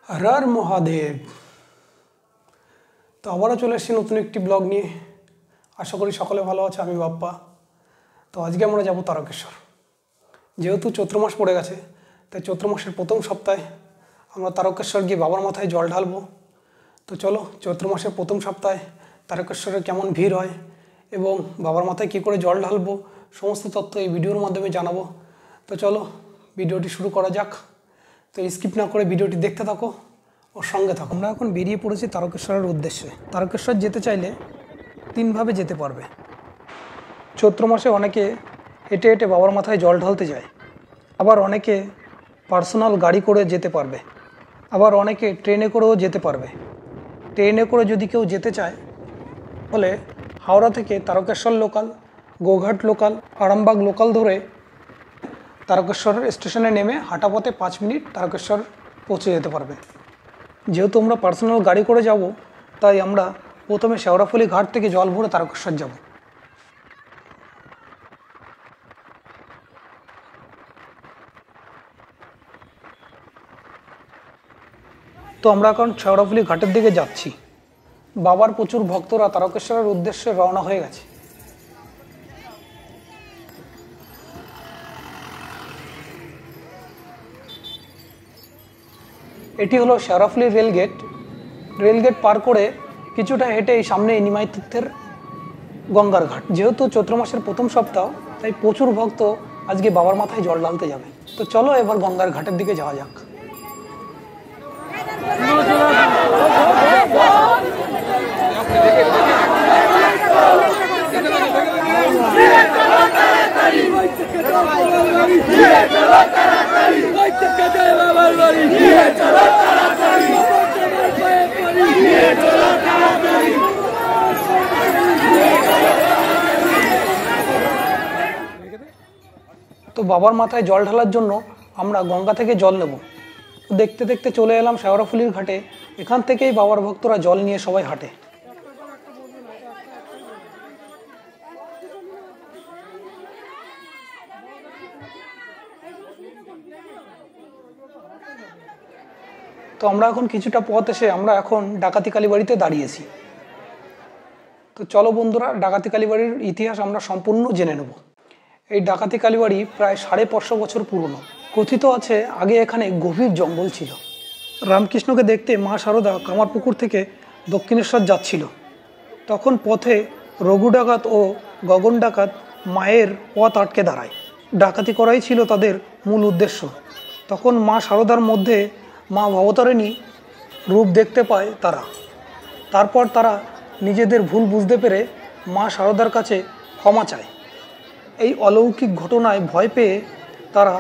हर महादेव। तो आबारो चले एसेছি नतून एकटी ब्लग निये। आशा करी सकले भालो आछो। आमि बाप्पा। तो आज के आमरा जाबो तारकेश्वर। जेहेतु चैत्र मास पड़े गेছে ताई चैत्र मासेर प्रथम सप्ताहे आमरा तारकेश्वर गिये बाबार माथाय जल ढालबो। तो चलो चैत्र मासेर प्रथम सप्ताहे तारकेश्वरे केमन भीड़ हय एबं बाबार माथाय कि करे जल ढालबो समस्त तथ्य एई भिडियोर माध्यमे जानाबो। तो चलो भिडियोटी शुरू करा जाक। तो स्किप ना करे भिडियोटी देखते थाको और संगे थाको। আমরা এখন বেরিয়ে পড়েছি তারকেশ্বরের উদ্দেশ্যে। তারকেশ্বর যেতে চাইলে তিন ভাবে যেতে পারবে। চৈত্র মাসে অনেকে হেঁটে হেঁটে বাবার মাথায় জল ঢালতে যায়, আবার অনেকে পার্সোনাল গাড়ি করে যেতে পারবে, আবার অনেকে ট্রেনে করেও যেতে পারবে। ট্রেনে করে যদি কেউ যেতে চায় তাহলে হাওড়া থেকে Tarakeswar local, Goghat local, Arambagh local ধরে तारकेश्वर स्टेशने नेमे हाटा पथे 5 मिनट तारकेश्वर पहुँचे जेते पारबे। जेहेतु आमरा पार्सोनाल गाड़ी करे जाबो ताई आमरा प्रथमे शेवड़ाफुली घाट थेके जल भरे तारकेश्वर जाबो। तो आमरा एखन शेवड़ाफुली घाटेर दिके जाচ্ছি। बाबार प्रचुर भक्तरा तारकेश्वरेर उद्देश्ये रওনা हये गेছে। এটি হলো শেওড়াফুলি রেলগেট। রেলগেট পার করে কিছুটা হেঁটে এই সামনে নিমাই তীর্থের গঙ্গার ঘাট। যেহেতু চৈত্র মাসের প্রথম সপ্তাহ তাই প্রচুর ভক্ত আজকে বাবার মাথায় জল ঢালতে যাবে। তো চলো এবার গঙ্গার ঘাটের দিকে যাওয়া যাক। तो बाबार माथाय जल ढालार जोन्नो आमरा गंगा थेके जल नेब। देखते देखते चले एलाम शेवड़ाफुलिर घाटे। एखान थेकेई बाबार भक्तरा जल निये सबाई हाटे। तो आमरा एखन किछुटा पथ एसे आमरा एखन डाकाती कालीबाड़ीते दाड़िয়েছি। तो चलो बंधुरा डाकाती कालीबाड़ीर इतिहास आमरा सम्पूर्ण जेने नेब। এই ডাকাতি কালীবাড়ি প্রায় ৫৫০ বছর পুরনো। কথিত আছে আগে এখানে গভীর জঙ্গল ছিল। রামকৃষ্ণকে দেখতে মা শারদা কামারপুকুর থেকে দক্ষিণেশ্বর যাচ্ছিল। তখন পথে রঘু ডাকাত ও গগন ডাকাত মায়ের পথ আটকে দাঁড়ায়। ডাকাতি করাই ছিল তাদের মূল উদ্দেশ্য। তখন মা শারদার মধ্যে মা ভবতারিণী রূপ দেখতে পায় তারা। তারপর তারা নিজেদের ভুল বুঝতে পেরে মা শারদার কাছে ক্ষমা চায়। এই অলৌকিক ঘটনায় ভয় পেয়ে তারা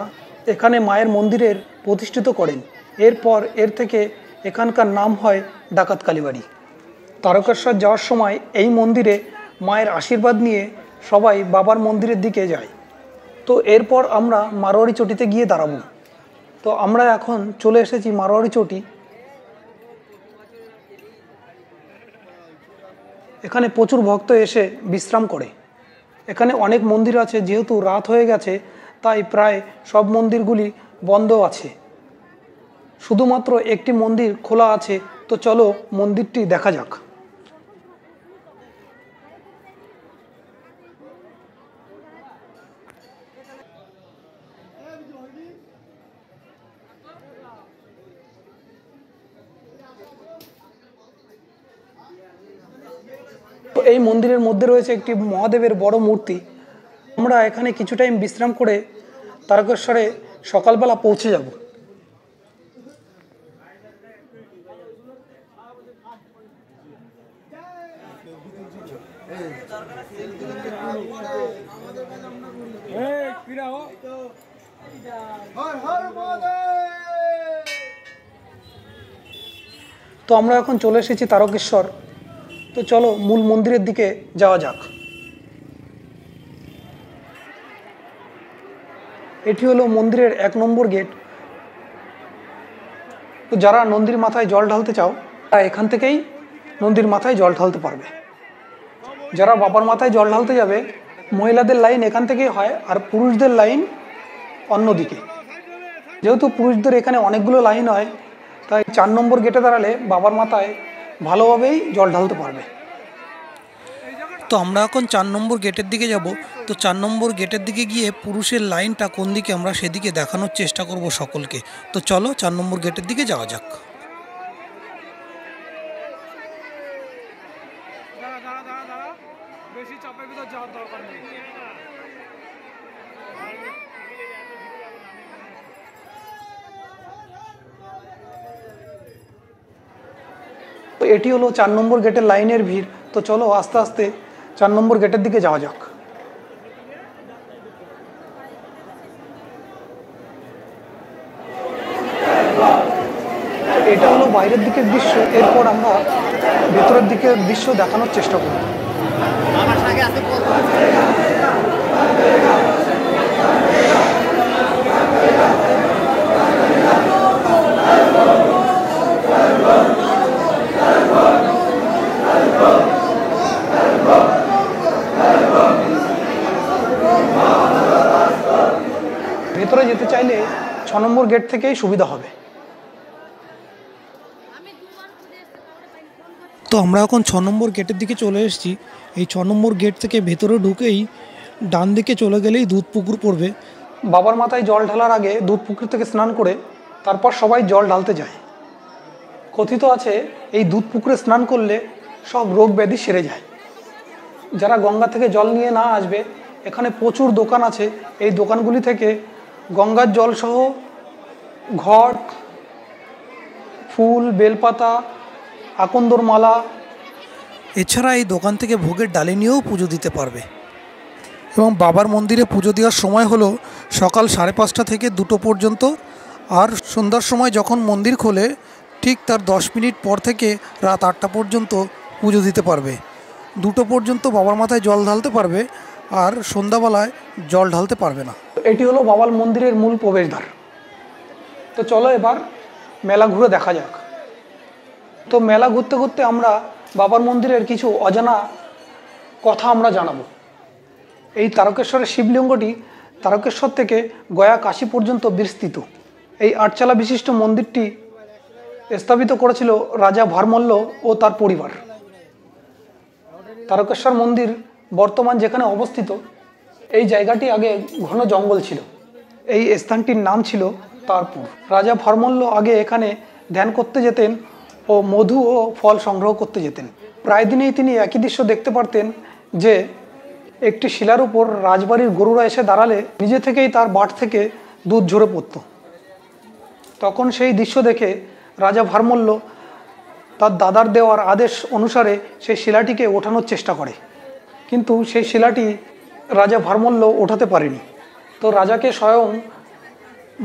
এখানে মায়ের মন্দিরের প্রতিষ্ঠিত করেন। এরপর এর থেকে এখানকার নাম হয় ডাকাত কালীবাড়ি। তারকেশ্বর যাওয়ার সময় এই মন্দিরে মায়ের আশীর্বাদ নিয়ে সবাই বাবার মন্দিরের দিকে যায়। তো এরপর আমরা মারোয়ারি চটিতে গিয়ে দাঁড়াবো। তো আমরা এখন চলে এসেছি মারোয়ারি চটি। এখানে প্রচুর ভক্ত এসে বিশ্রাম করে। এখানে অনেক মন্দির আছে, যেহেতু রাত হয়ে গেছে তাই প্রায় সব মন্দিরগুলি বন্ধ আছে। শুধুমাত্র একটি মন্দির খোলা আছে। তো চলো মন্দিরটি দেখা যাক। এই মন্দিরের মধ্যে রয়েছে একটি মহাদেবের বড় মূর্তি। আমরা এখানে কিছু টাইম বিশ্রাম করে তারকেশ্বরে সকালবেলা পৌঁছে যাব। তো আমরা এখন চলে এসেছি তারকেশ্বর। তো চলো মূল মন্দিরের দিকে যাওয়া যাক। এটি হলো মন্দিরের 1 নম্বর গেট। তো যারা নন্দীর মাথায় জল ঢালতে চাও তারা এখান থেকেই নন্দীর মাথায় জল ঢালতে পারবে। যারা বাবার মাথায় জল ঢালতে যাবে, মহিলাদের লাইন এখান থেকেই হয়, আর পুরুষদের লাইন অন্যদিকে। যেহেতু পুরুষদের এখানে অনেকগুলো লাইন হয়, তাই 4 নম্বর গেটে দাঁড়ালে বাবার মাথায় ভালোভাবেই জল ঢালতে পারবে। তো আমরা এখন 4 নম্বর গেটের দিকে যাব। তো 4 নম্বর গেটের দিকে গিয়ে পুরুষের লাইনটা কোন দিকে আমরা সেদিকে দেখানোর চেষ্টা করব সকলকে। তো চলো 4 নম্বর গেটের দিকে যাওয়া যাক। তো এটি হলো 4 নম্বর গেটের লাইনের ভিড়। তো চলো আস্তে আস্তে 4 নম্বর গেটের দিকে যাওয়া যাক। এটা হলো বাইরের দিকের দৃশ্য। এরপর আমরা ভেতরের দিকের দৃশ্য দেখানোর চেষ্টা করব। ভেতরে যেতে চাইলে 6 নম্বর গেট থেকেই সুবিধা হবে। তো আমরা এখন 6 নম্বর গেটের দিকে চলে এসেছি। এই 6 নম্বর গেট থেকে ভেতরে ঢুকেই ডান দিকে চলে গেলেই দুধ পুকুর পড়বে। বাবার মাথায় জল ঢালার আগে দুধ পুকুর থেকে স্নান করে তারপর সবাই জল ঢালতে যায়। কথিত আছে এই দুধ পুকুরে স্নান করলে সব রোগ ব্যাধি সেরে যায়। যারা গঙ্গা থেকে জল নিয়ে না আসবে, এখানে প্রচুর দোকান আছে। এই দোকানগুলি থেকে গঙ্গার জল সহ ঘট, ফুল, বেলপাতা, আকন্দর মালা, এছাড়া এই দোকান থেকে ভোগের ডালি নিয়েও পুজো দিতে পারবে। এবং বাবার মন্দিরে পুজো দেওয়ার সময় হলো সকাল 5:30 থেকে 2টো পর্যন্ত। আর সন্ধ্যার সময় যখন মন্দির খোলে ঠিক তার 10 মিনিট পর থেকে রাত 8টা পর্যন্ত পুজো দিতে পারবে। 2টো পর্যন্ত বাবার মাথায় জল ঢালতে পারবে, আর সন্ধ্যাবেলায় জল ঢালতে পারবে না। এটি হলো বাবার মন্দিরের মূল প্রবেশদ্বার। তো চলো এবার মেলা ঘুরে দেখা যাক। তো মেলা ঘুরতে ঘুরতে আমরা বাবার মন্দিরের কিছু অজানা কথা আমরা জানাবো। এই তারকেশ্বরের শিবলিঙ্গটি তারকেশ্বর থেকে গয়া কাশী পর্যন্ত বিস্তৃত। এই 8 বিশিষ্ট মন্দিরটি স্থাপিত করেছিল রাজা ভারমল্ল ও তার পরিবার। তারকেশ্বর মন্দির বর্তমান যেখানে অবস্থিত, এই জায়গাটি আগে ঘন জঙ্গল ছিল। এই স্থানটির নাম ছিল তারপুর। রাজা ভারমল্ল আগে এখানে ধ্যান করতে যেতেন ও মধু ও ফল সংগ্রহ করতে যেতেন। প্রায় দিনেই তিনি একই দৃশ্য দেখতে পারতেন যে একটি শিলার উপর রাজবাড়ির গরুরা এসে দাঁড়ালে নিজে থেকেই তার বাট থেকে দুধ ঝরে পড়ত। তখন সেই দৃশ্য দেখে রাজা ভারমল্ল তার দাদার দেওয়ার আদেশ অনুসারে সেই শিলাটিকে ওঠানোর চেষ্টা করে, কিন্তু সেই শিলাটি রাজা ভারমল্ল ওঠাতে পারেনি। তো রাজাকে স্বয়ং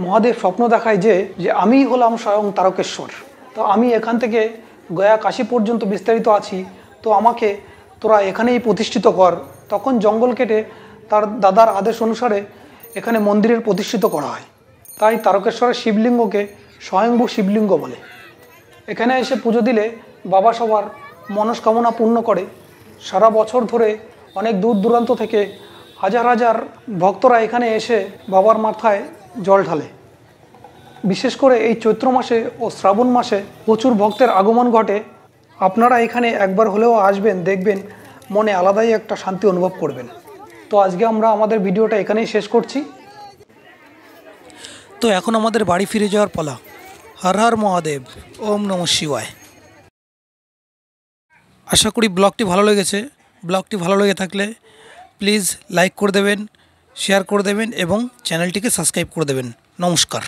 মহাদেব স্বপ্ন দেখায় যে আমিই হলাম স্বয়ং তারকেশ্বর। তো আমি এখান থেকে গয়া কাশী পর্যন্ত বিস্তারিত আছি, তো আমাকে তোরা এখানেই প্রতিষ্ঠিত কর। তখন জঙ্গল কেটে তার দাদার আদেশ অনুসারে এখানে মন্দিরের প্রতিষ্ঠিত করা হয়। তাই তারকেশ্বরের শিবলিঙ্গকে স্বয়ংভূ শিবলিঙ্গ বলে। এখানে এসে পুজো দিলে বাবা সবার মনস্কামনা পূর্ণ করে। সারা বছর ধরে অনেক দূর দূরান্ত থেকে হাজার হাজার ভক্তরা এখানে এসে বাবার মাথায় জল ঢালে। বিশেষ করে এই চৈত্র মাসে ও শ্রাবণ মাসে প্রচুর ভক্তের আগমন ঘটে। আপনারা এখানে একবার হলেও আসবেন, দেখবেন মনে আলাদাই একটা শান্তি অনুভব করবেন। তো আজকে আমরা আমাদের ভিডিওটা এখানেই শেষ করছি। তো এখন আমাদের বাড়ি ফিরে যাওয়ার পালা। হর হর মহাদেব, ওম নমঃ শিবায়। আশা করি ব্লগটি ভালো লেগেছে। ব্লগটি ভালো লেগে থাকলে প্লিজ লাইক করে দেবেন, শেয়ার করে দেবেন এবং চ্যানেলটিকে সাবস্ক্রাইব করে দেবেন। নমস্কার।